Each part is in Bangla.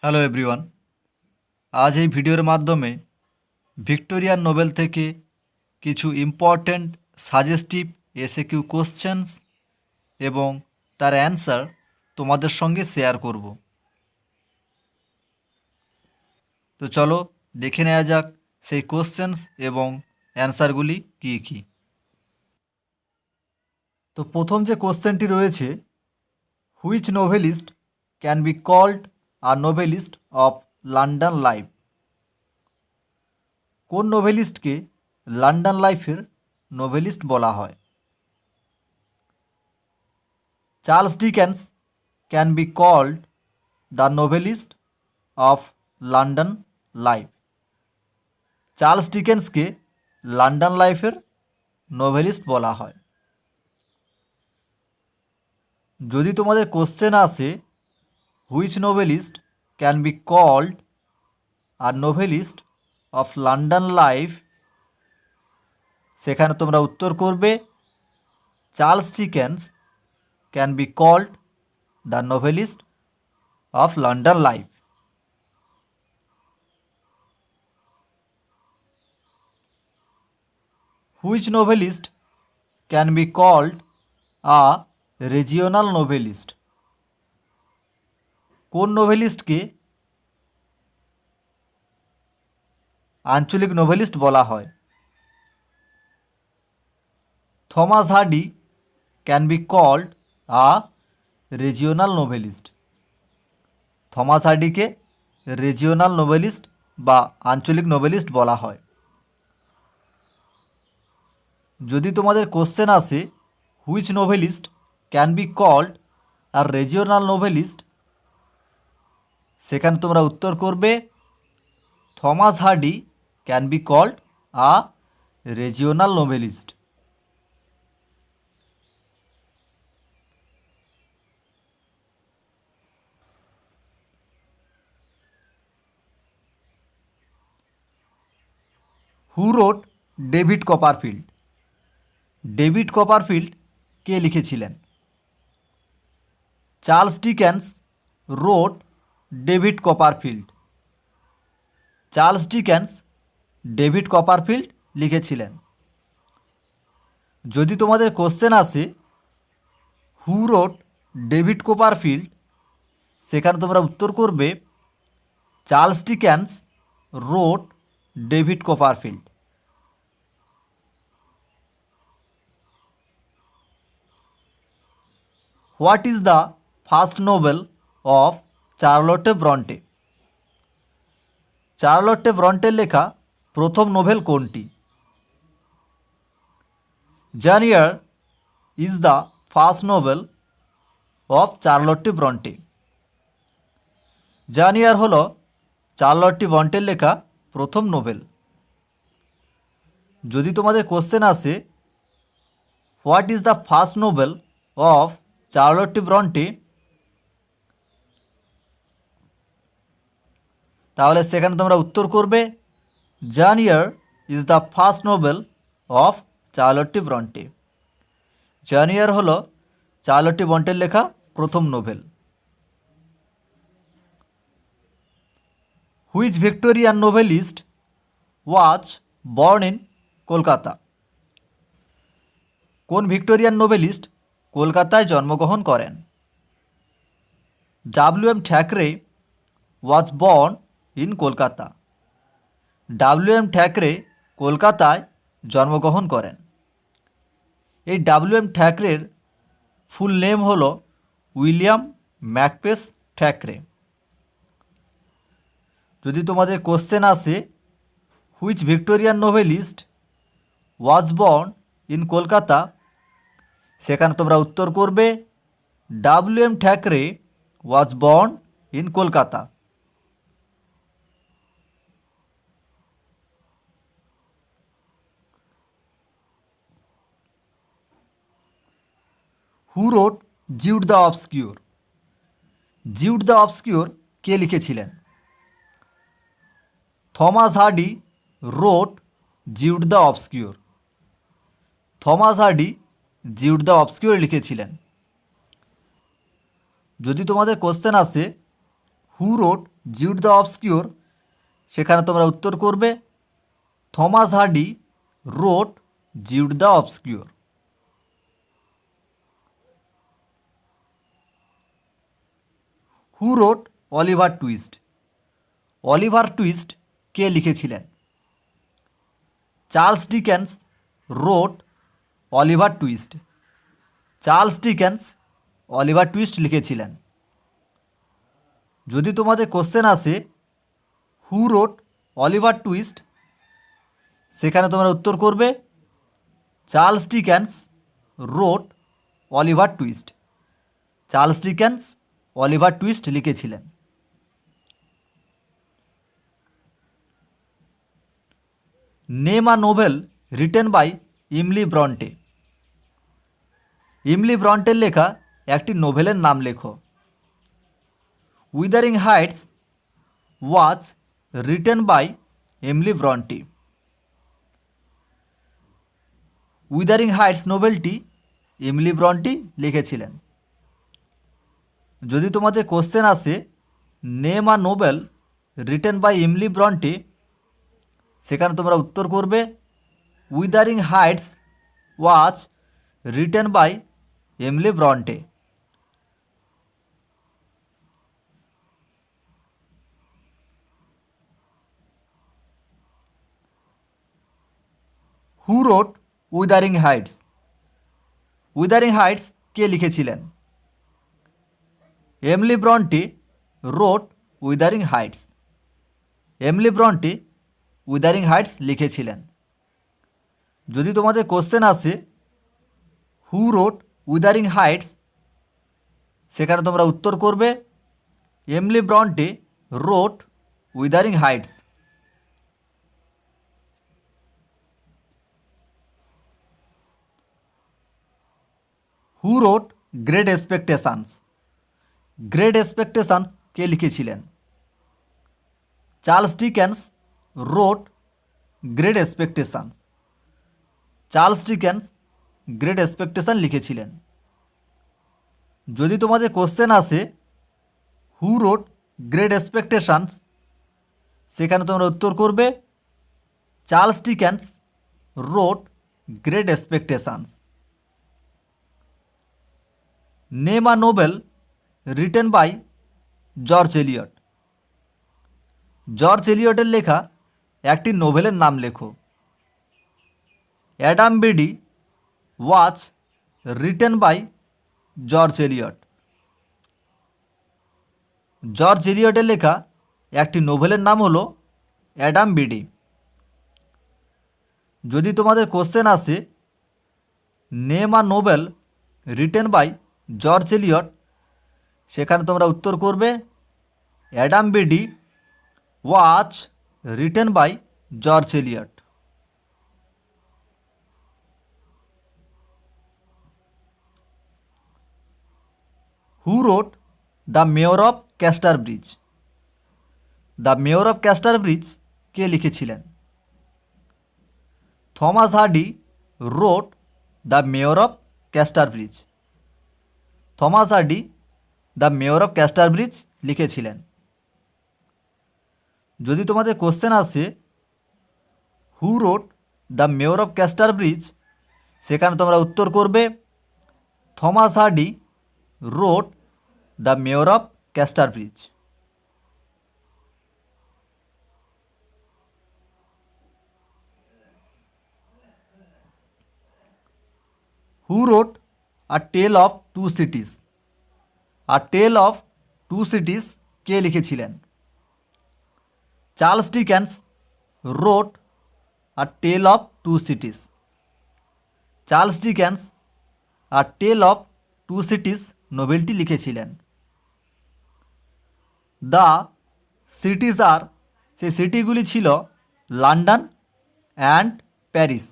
হ্যালো এভরিওয়ান, আজ এই ভিডিওর মাধ্যমে ভিক্টোরিয়ান নোবেল থেকে কিছু ইম্পর্ট্যান্ট সাজেস্টিভ এসএকিউ কোশ্চেন্স এবং তার অ্যান্সার তোমাদের সঙ্গে শেয়ার করব। তো চলো দেখে নেওয়া যাক সেই কোশ্চেন্স এবং অ্যান্সারগুলি কী কী। তো প্রথম যে কোশ্চেনটি রয়েছে, which novelist can be called a novelist of London life? কোন নোভেলিস্টকে লন্ডন লাইফের নোভেলিস্ট বলা হয়? Charles Dickens can be called the novelist of London life. Charles ডিকেন্সকে লন্ডন লাইফের নোভেলিস্ট বলা হয়। যদি তোমাদের কোশ্চেন আসে which novelist can be called a novelist of London life, সেখানে তোমরা উত্তর করবে Charles Dickens can be called the novelist of London life. Which novelist can be called a regional novelist? কোন নোভেলিস্টকে আঞ্চলিক নোভেলিস্ট বলা হয়? Thomas Hardy can be called a regional novelist. Thomas হার্ডিকে রিজিওনাল নোভেলিস্ট বা আঞ্চলিক নোভেলিস্ট বলা হয়। যদি তোমাদের কোশ্চেন আসে which novelist can be called a regional novelist, সেখানে তোমরা উত্তর করবে Thomas Hardy can be called a regional novelist. Who wrote David Copperfield? David Copperfield কে লিখেছিলেন? Charles Dickens wrote David Copperfield. Charles Dickens David Copperfield লিখেছিলেন। যদি তোমাদের কোশ্চেন আসে হু রোট ডেভিড কপারফিল্ড, সেখানে তোমরা উত্তর করবে Charles Dickens wrote David Copperfield. What is the first novel of Charlotte Bronte? Charlotte ব্রন্টের লেখা প্রথম নোভেল কোনটি? Jane Eyre is the first novel of Charlotte Bronte. Jane Eyre হল চার্লোটে ব্রন্টের লেখা প্রথম নোভেল। যদি তোমাদের কোশ্চেন আসে what is the first novel of Charlotte Bronte, তাহলে সেখানে তোমরা উত্তর করবে Jane Eyre is the first novel of Charlotte Bronte. Jane Eyre হল চার্লোটে ব্রন্টের লেখা প্রথম novel. Which Victorian novelist was born in Kolkata? কোন ভিক্টোরিয়ান নোভেলিস্ট কলকাতায় জন্মগ্রহণ করেন? W M. Thackeray was born in Kolkata. W M. Thackeray কলকাতায় জন্মগ্রহণ করেন। এই ডাব্লিউ.এম. থ্যাকরের ফুল নেম হল উইলিয়াম ম্যাকপেস থ্যাকরে। যদি তোমাদের কোশ্চেন আসে which Victorian novelist was born in Kolkata, সেখানে তোমরা উত্তর করবে W M. Thackeray was born in Kolkata. Who wrote Jude the Obscure? Jude the Obscure কে লিখেছিলেন? Thomas Hardy wrote Jude the Obscure. Thomas Hardy Jude the Obscure লিখেছিলেন। যদি তোমাদের কোশ্চেন আসে who wrote Jude the obscure, সেখানে তোমরা উত্তর করবে Thomas Hardy wrote Jude the Obscure. Who wrote Oliver Twist? Oliver Twist কে লিখেছিলেন? Charles Dickens wrote Oliver Twist. Charles Dickens Oliver Twist লিখেছিলেন। যদি তোমাদের কোশ্চেন আসে হু রোট অলিভার টুইস্ট, সেখানে তোমরা উত্তর করবে Charles Dickens wrote Oliver Twist. Charles Dickens Oliver Twist লিখেছিলেন। Name a novel written by Emily Bronte. Emily ব্রন্টের লেখা একটি নোভেলের নাম লেখো। Wuthering Heights was written by Emily Bronte. Wuthering Heights নোভেলটি এমলি ব্রন্টি লিখেছিলেন। যদি তোমাদের কোশ্চেন আসে name a novel written by Emily Bronte, সেখানে তোমরা উত্তর করবে Wuthering Heights was written by Emily Bronte. Who রোট Wuthering Heights? উইদারিং Heights কে লিখেছিলেন? এমলি ব্রন্টি রোট উইদারিং হাইটস। এমলি ব্রন্টি উইদারিং হাইটস লিখেছিলেন। যদি তোমাদের কোশ্চেন আসে হু রোট উইদারিং হাইটস, সেখানে তোমরা উত্তর করবে Emily Bronte wrote Wuthering Heights. Who wrote Great Expectations? Great Expectations কে লিখেছিলেন? Charles Dickens wrote Great Expectations. Charles Dickens Great Expectation লিখেছিলেন। যদি তোমাদের কোশ্চেন আসে হু রোট গ্রেট এক্সপেকটেশনস, সেখানে তোমরা উত্তর করবে Charles Dickens wrote Great Expectations. Name a novel written by George Eliot. George এলিয়টের লেখা একটি নোভেলের নাম লেখো। Adam Bede was written by George Eliot. George এলিয়টের লেখা একটি নোভেলের নাম হলো অ্যাডাম বেডি। যদি তোমাদের কোশ্চেন আসে name a novel written by George Eliot, সেখানে তোমরা উত্তর করবে Adam Bede was written by George Eliot. Who wrote the Mayor of Casterbridge? The Mayor of Casterbridge কে লিখেছিলেন? Thomas Hardy wrote the Mayor of Casterbridge. Thomas Hardy the Mayor of Casterbridge লিখেছিলেন। যদি তোমাদের কোশ্চেন আসে who wrote the Mayor of Casterbridge, সেখানে তোমরা উত্তর করবে Thomas Hardy wrote the Mayor of Casterbridge. Who রোট a Tale of Two Cities? A Tale of Two Cities কে লিখেছিলেন? Charles Dickens wrote a Tale of Two Cities. Charles Dickens a Tale of Two Cities নোভেলটি লিখেছিলেন। দ্য সিটিজ আর, সেই সিটিগুলি ছিল লন্ডন অ্যান্ড প্যারিস,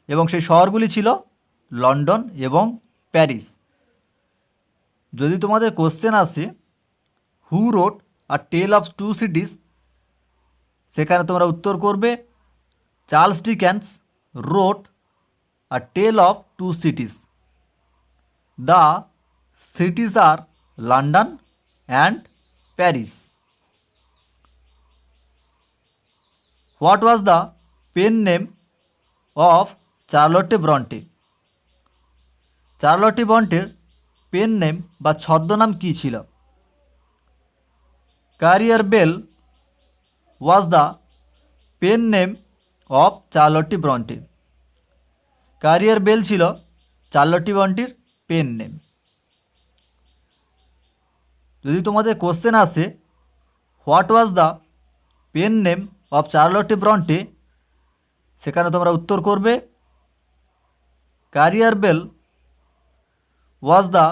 এবং সেই শহরগুলি ছিল লন্ডন এবং প্যারিস। যদি তোমাদের কোশ্চেন আসে who রোট a Tale of Two সিটিজ, সেখানে তোমরা উত্তর করবে Charles Dickens wrote a Tale of Two Cities. The cities are London and Paris. What was the pen name of Charlotte Bronte? Charlotte ব্রন্টের পেন নেম বা ছদ্মনাম কী ছিল? Currer Bell was the pen name of Charlotte Bronte. Currer Bell ছিল চার্লটে ব্রন্টির পেন নেম। যদি তোমাদের কোশ্চেন আসে what was the pen name of Charlotte Bronte, সেখানে তোমরা উত্তর করবে Currer Bell was the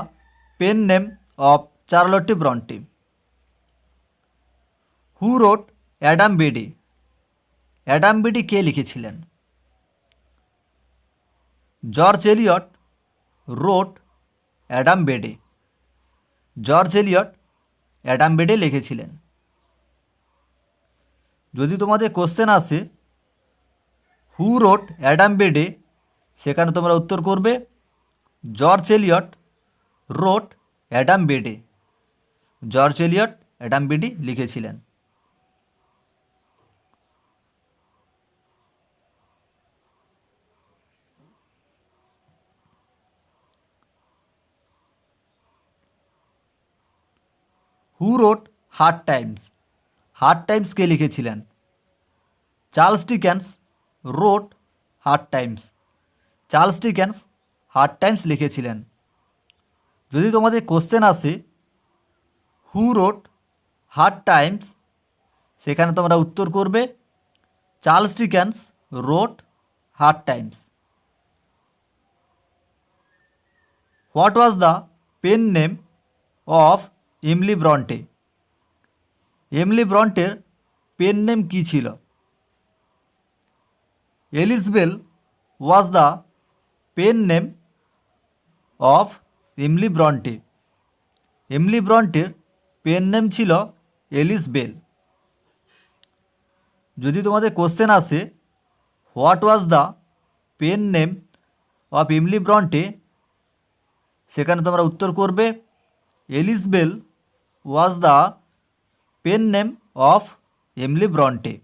pen name of Charlotte Bronte. Who wrote Adam Bede? Adam Bede কে লিখেছিলেন? George Eliot wrote Adam Bede. George Eliot Adam Bede লিখেছিলেন। যদি তোমাদের কোশ্চেন আসে হু রোট অ্যাডাম বেডে, সেখানে তোমরা উত্তর করবে George Eliot wrote Adam Bede. George Eliot Adam Bede লিখেছিলেন। Who wrote Hard Times? Hard Times কে লিখেছিলেন? Charles Dickens wrote Hard Times. Charles Dickens Hard Times লিখেছিলেন। যদি তোমাদের কোশ্চেন আসে হু রোট হার্ড টাইমস, সেখানে তোমরা উত্তর করবে Charles Dickens wrote Hard Times. What was the pen name of Emily Bronte? Emily ব্রন্টের পেন নেম কী ছিল? Ellis Bell was the pen name of Emily Bronte. Emily ব্রন্টের পেন নেম ছিল এলিজবেল। যদি তোমাদের কোশ্চেন আসে what was the pen name of Emily Bronte, সেখানে তোমরা উত্তর করবে Ellis Bell was the pen name of Emily Bronte.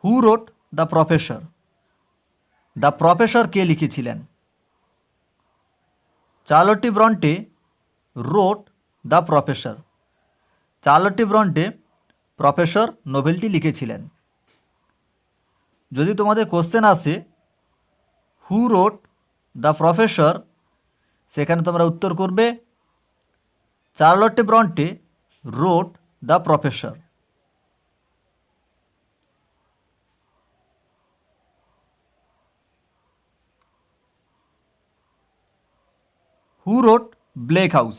Who wrote the Professor? The Professor কে লিখেছিলেন? Charlotte Bronte wrote the Professor. Charlotte Bronte Professor নোভেলটি লিখেছিলেন। যদি তোমাদের কোশ্চেন আসে হু রোট দ্য প্রফেসর, সেখানে তোমরা উত্তর করবে Charlotte Bronte wrote the Professor. Who wrote Bleak House?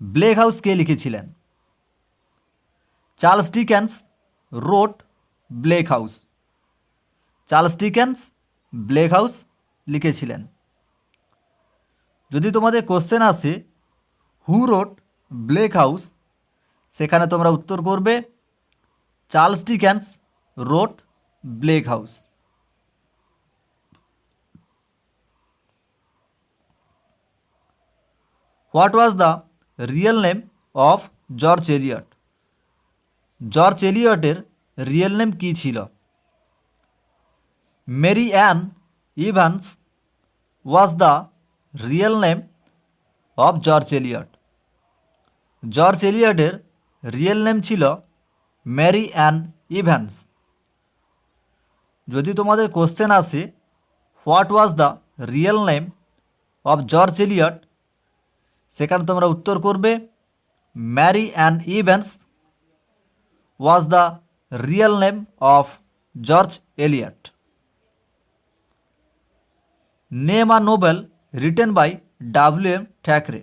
Bleak House কে লিখেছিলেন? Charles Dickens wrote Bleak House. Charles Dickens Bleak House লিখেছিলেন। যদি তোমাদের কোশ্চেন আসে হু রোট ব্লেক হাউস, সেখানে তোমরা উত্তর করবে Charles Dickens wrote Bleak House. What was the real name of George Eliot? George এলিয়টের রিয়েল নেম কী ছিল? Mary Ann Evans was the real name of George Eliot. George এলিয়টের রিয়েল নেম ছিল মেরি অ্যান ইভান্স। যদি তোমাদের কোশ্চেন আসে what was the real name of George Eliot, সেখানে তোমরা উত্তর করবে Mary Ann Evans was the real name of George Eliot. Name a novel written by W M. Thackeray?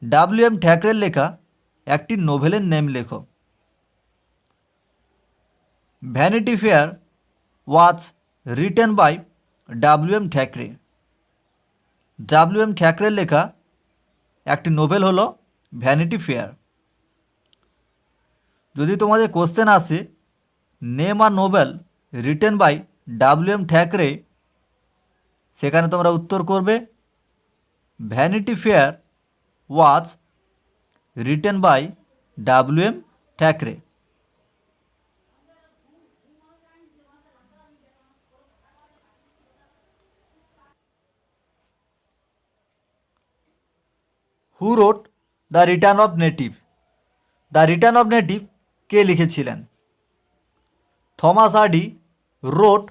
W M. থ্যাকরের লেখা একটি নোভেলের নেম লেখো। Vanity Fair was written by W M. Thackeray. W M. থ্যাকরের লেখা একটি নোভেল হলো ভ্যানিটি ফেয়ার। যদি তোমাদের কোশ্চেন আসে name a novel written by W M. Thackeray, সেখানে তোমরা উত্তর করবে Vanity Fair was written by W.M. Thackeray. Who wrote The Return of Native? The Return of Native কে লিখেছিলেন? Thomas Hardy wrote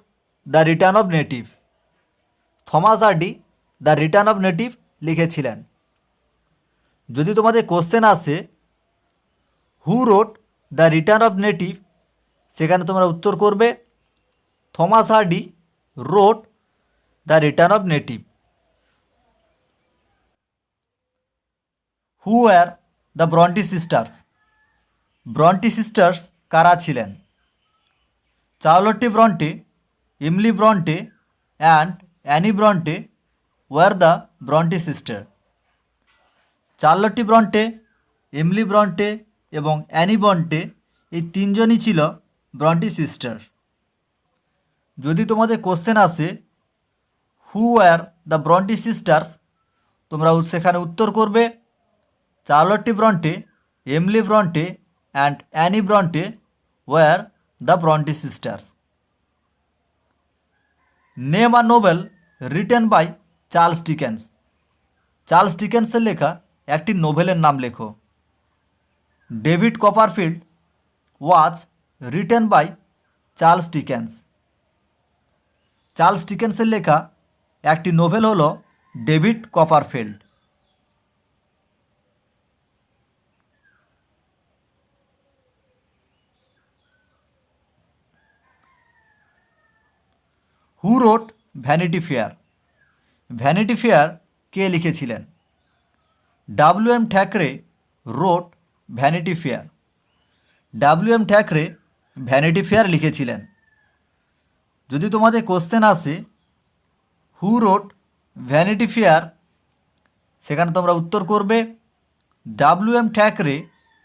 the Return of Native. Thomas Hardy the Return of Native লিখেছিলেন। যদি তোমাদের কোশ্চেন আসে who wrote the Return of Native, সেখানে তোমরা উত্তর করবে Thomas Hardy wrote the Return of Native. Who are the Bronte sisters? Bronte sisters কারা ছিলেন? Charlotte Bronte, Emily Bronte and Anne Bronte were the Bronte sister. Charlotte Bronte, Emily Bronte এবং অ্যানি ব্রন্টে এই তিনজনই ছিল ব্রন্টি সিস্টার। যদি তোমাদের কোশ্চেন আসে who are the Bronte sisters, তোমরা সেখানে উত্তর করবে Charlotte Bronte, Emily Bronte and Anne Bronte were the Bronte sisters. Name a novel written by Charles Dickens. Charles ডিকেন্সের লেখা একটি নোভেলের নাম লেখো। David Copperfield was written by Charles Dickens. Charles ডিকেন্সের লেখা একটি নোভেল হলো David Copperfield. Who wrote Vanity Fair? Vanity Fair কে লিখেছিলেন? W.M. Thackeray wrote Vanity Fair. W.M. Thackeray Vanity fair লিখেছিলেন। যদি তোমাদের কোশ্চেন আসে হু রোট ভ্যানিটি ফেয়ার, সেখানে তোমরা উত্তর করবে W.M. Thackeray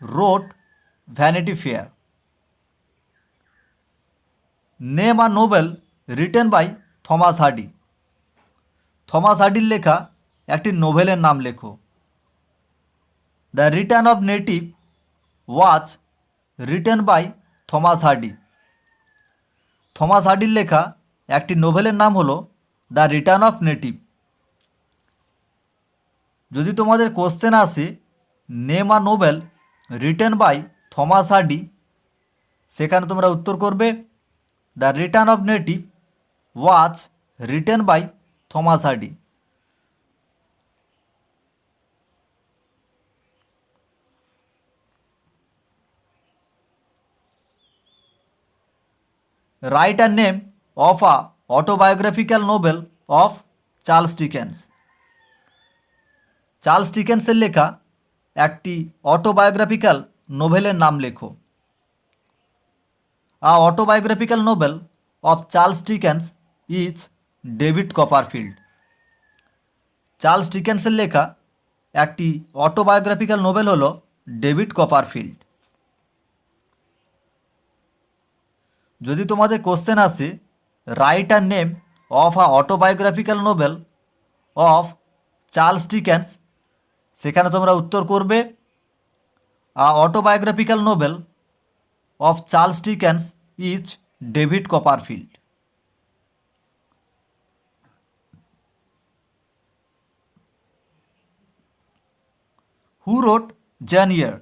wrote Vanity Fair. Name a novel written by Thomas Hardy. Thomas হার্ডির লেখা একটি নোভেলের নাম লেখো। The Return of Native was written by Thomas Hardy. Thomas হার্ডির লেখা একটি নোভেলের নাম হলো দ্য রিটার্ন অফ নেটিভ। যদি তোমাদের কোশ্চেন আসে name a novel written by Thomas Hardy, সেখানে তোমরা উত্তর করবে the Return of Native was written by Thomas Hardy. Write a name of a autobiographical novel of Charles Dickens. Charles ডিকেন্সের লেখা একটি অটোবায়োগ্রাফিক্যাল নোভেলের নাম লেখো। A autobiographical novel of Charles Dickens is David Copperfield. Charles ডিকেন্সের লেখা একটি অটোবায়োগ্রাফিক্যাল নোবেল হলো ডেভিড কপারফিল্ড। যদি তোমাদের কোশ্চেন আসে write a name of a autobiographical novel of Charles Dickens, সেখানে তোমরা উত্তর করবে a autobiographical novel of Charles Dickens is David Copperfield. Who wrote Jane Eyre?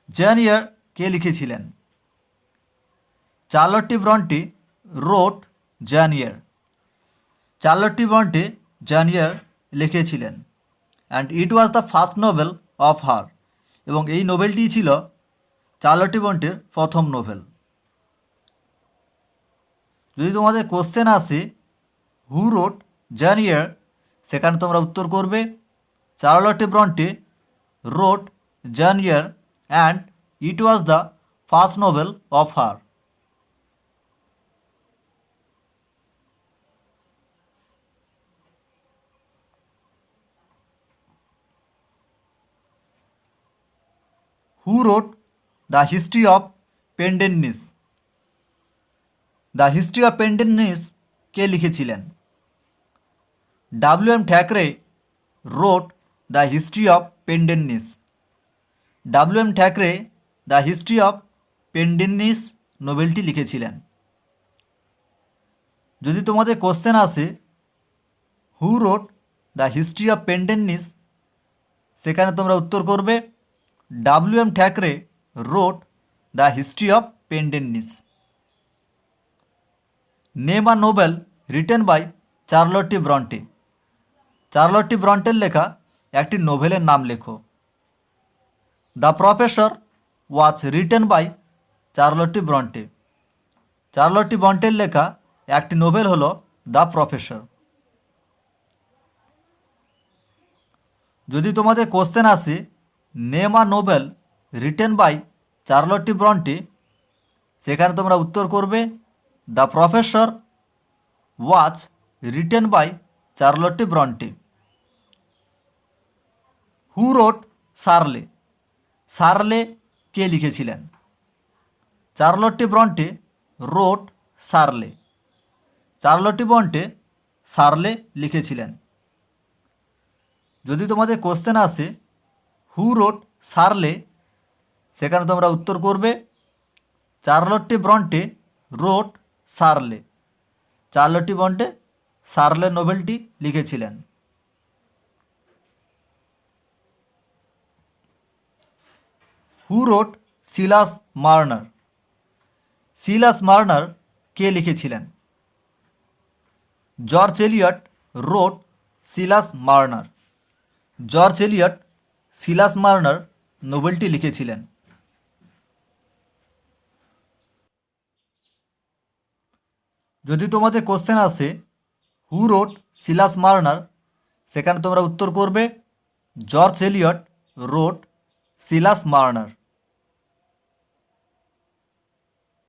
Jane Eyre কে লিখেছিলেন? Charlotte Bronte wrote Jane Eyre. Charlotte Bronte Jane Eyre লিখেছিলেন and it was the first novel of her, এবং এই নোভেলটি ছিল চার্লটে ব্রন্টের প্রথম নোভেল। যদি তোমাদের কোশ্চেন আসে হু রোট জেন ইয়র, সেখানে তোমরা উত্তর করবে Charlotte Bronte wrote Jane Eyre and it was the first novel of her. Who wrote the History of Pendennis? The History of Pendennis কে লিখেছিলেন? W.M. Thackeray wrote the History of Pendennis. W M Thackeray the History of Pendennis নোভেলটি লিখেছিলেন। যদি তোমাদের কোশ্চেন আসে who wrote the History of Pendennis, সেখানে তোমরা উত্তর করবে W M Thackeray wrote the History of Pendennis. Name a novel written by Charlotte Bronte. Charlotte ব্রন্টের লেখা একটি নোভেলের নাম লেখো। The Professor was written by Charlotte Bronte. Charlotte ব্রন্টের লেখা একটি নোভেল হলো দ্য প্রফেসর। যদি তোমাদের কোশ্চেন আসে name a novel written by Charlotte Bronte, সেখানে তোমরা উত্তর করবে the Professor was written by Charlotte Bronte. Who wrote Shirley. Shirley কে লিখেছিলেন? চার্লটি ব্রন্টে রোট শার্লে। চার্লটি ব্রন্টে শার্লে লিখেছিলেন। যদি তোমাদের কোশ্চেন আসে হু রোট শার্লে, সেখানে তোমরা উত্তর করবে চার্লটি ব্রন্টে রোট শার্লে। চার্লটি ব্রন্টে শার্লে নোভেলটি লিখেছিলেন। Who রোট Silas মার্নার। সিলাস মার্নার কে লিখেছিলেন? George Eliot wrote Silas Marner. George Eliot Silas Marner নোবেলটি লিখেছিলেন। যদি তোমাদের কোশ্চেন আসে হু রোট সিলাস মার্নার, সেখানে তোমরা উত্তর করবে জর্জ এলিয়ট রোট সিলাস মার্নার।